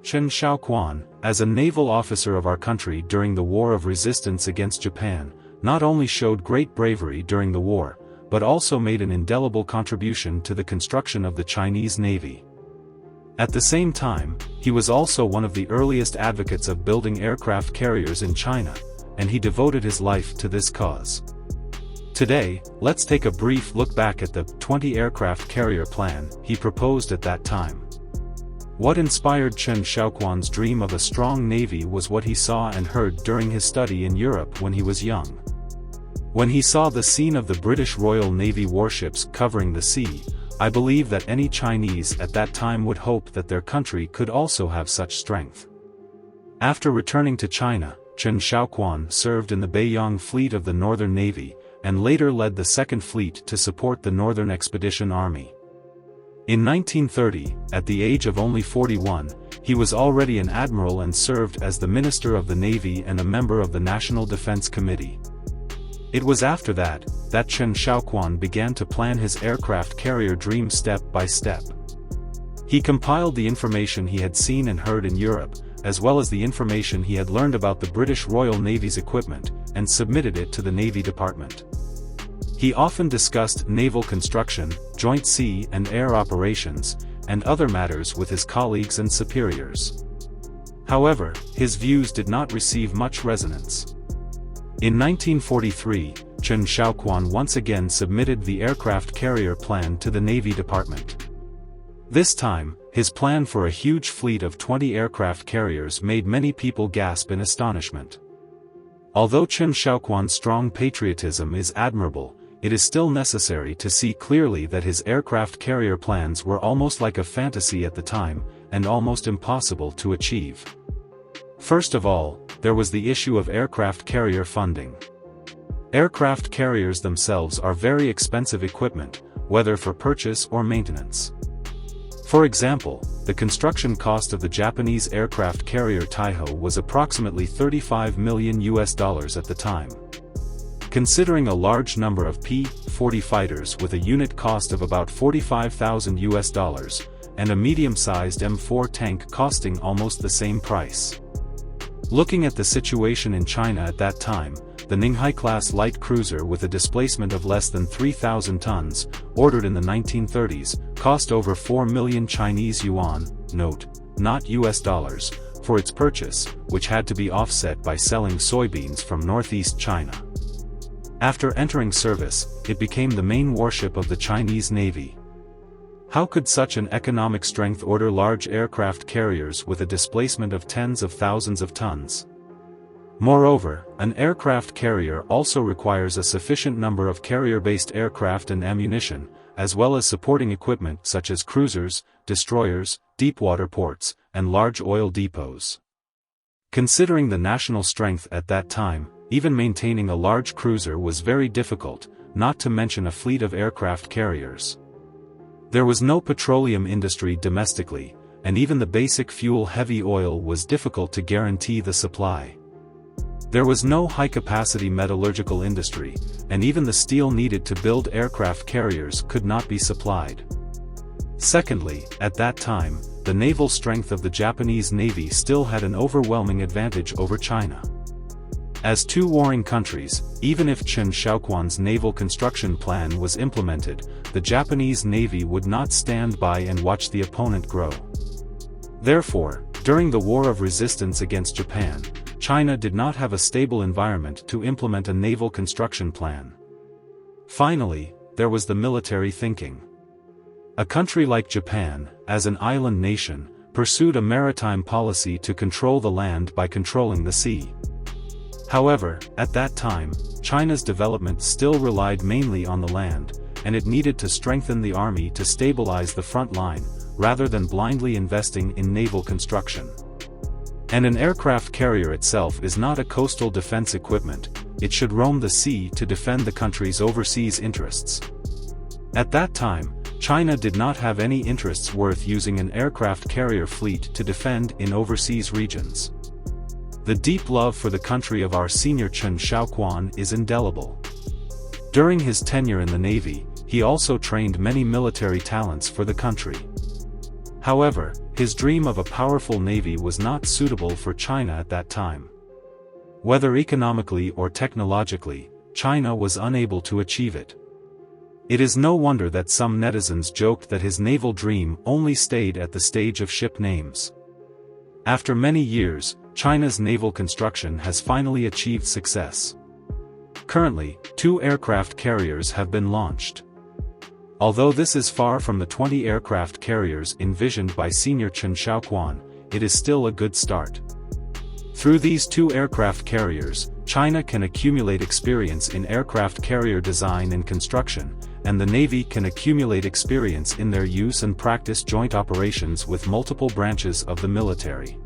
Chen Shaokuan, as a naval officer of our country during the War of Resistance against Japan, not only showed great bravery during the war, but also made an indelible contribution to the construction of the Chinese Navy. At the same time, he was also one of the earliest advocates of building aircraft carriers in China, and he devoted his life to this cause. Today, let's take a brief look back at the 20 aircraft carrier plan he proposed at that time. What inspired Chen Shaokuan's dream of a strong navy was what he saw and heard during his study in Europe when he was young. When he saw the scene of the British Royal Navy warships covering the sea, I believe that any Chinese at that time would hope that their country could also have such strength. After returning to China, Chen Shaokuan served in the Beiyang Fleet of the Northern Navy, and later led the Second Fleet to support the Northern Expedition Army. In 1930, at the age of only 41, he was already an admiral and served as the Minister of the Navy and a member of the National Defense Committee. It was after that Chen Shaokuan began to plan his aircraft carrier dream step by step. He compiled the information he had seen and heard in Europe, as well as the information he had learned about the British Royal Navy's equipment, and submitted it to the Navy Department. He often discussed naval construction, joint sea and air operations, and other matters with his colleagues and superiors. However, his views did not receive much resonance. In 1943, Chen Shaokuan once again submitted the aircraft carrier plan to the Navy Department. This time, his plan for a huge fleet of 20 aircraft carriers made many people gasp in astonishment. Although Chen Shaokuan's strong patriotism is admirable, it is still necessary to see clearly that his aircraft carrier plans were almost like a fantasy at the time, and almost impossible to achieve. First of all, there was the issue of aircraft carrier funding. Aircraft carriers themselves are very expensive equipment, whether for purchase or maintenance. For example, the construction cost of the Japanese aircraft carrier Taiho was approximately $35 million at the time. Considering a large number of P-40 fighters with a unit cost of about $45,000, and a medium-sized M4 tank costing almost the same price. Looking at the situation in China at that time, the Ninghai-class light cruiser with a displacement of less than 3,000 tons, ordered in the 1930s, cost over 4 million Chinese yuan, note, not US dollars, for its purchase, which had to be offset by selling soybeans from northeast China. After entering service, it became the main warship of the Chinese Navy. How could such an economic strength order large aircraft carriers with a displacement of tens of thousands of tons? Moreover, an aircraft carrier also requires a sufficient number of carrier-based aircraft and ammunition, as well as supporting equipment such as cruisers, destroyers, deep-water ports, and large oil depots. Considering the national strength at that time, even maintaining a large cruiser was very difficult, not to mention a fleet of aircraft carriers. There was no petroleum industry domestically, and even the basic fuel heavy oil was difficult to guarantee the supply. There was no high-capacity metallurgical industry, and even the steel needed to build aircraft carriers could not be supplied. Secondly, at that time, the naval strength of the Japanese Navy still had an overwhelming advantage over China. As two warring countries, even if Chen Shaokuan's naval construction plan was implemented, the Japanese Navy would not stand by and watch the opponent grow. Therefore, during the War of Resistance against Japan, China did not have a stable environment to implement a naval construction plan. Finally, there was the military thinking. A country like Japan, as an island nation, pursued a maritime policy to control the land by controlling the sea. However, at that time, China's development still relied mainly on the land, and it needed to strengthen the army to stabilize the front line, rather than blindly investing in naval construction. And an aircraft carrier itself is not a coastal defense equipment, it should roam the sea to defend the country's overseas interests. At that time, China did not have any interests worth using an aircraft carrier fleet to defend in overseas regions. The deep love for the country of our senior Chen Shaokuan is indelible. During his tenure in the Navy, he also trained many military talents for the country. However, his dream of a powerful navy was not suitable for China at that time. Whether economically or technologically, China was unable to achieve it. It is no wonder that some netizens joked that his naval dream only stayed at the stage of ship names. After many years, China's naval construction has finally achieved success. Currently, 2 aircraft carriers have been launched. Although this is far from the 20 aircraft carriers envisioned by Senior Chen Shaokuan, it is still a good start. Through these 2 aircraft carriers, China can accumulate experience in aircraft carrier design and construction, and the Navy can accumulate experience in their use and practice joint operations with multiple branches of the military.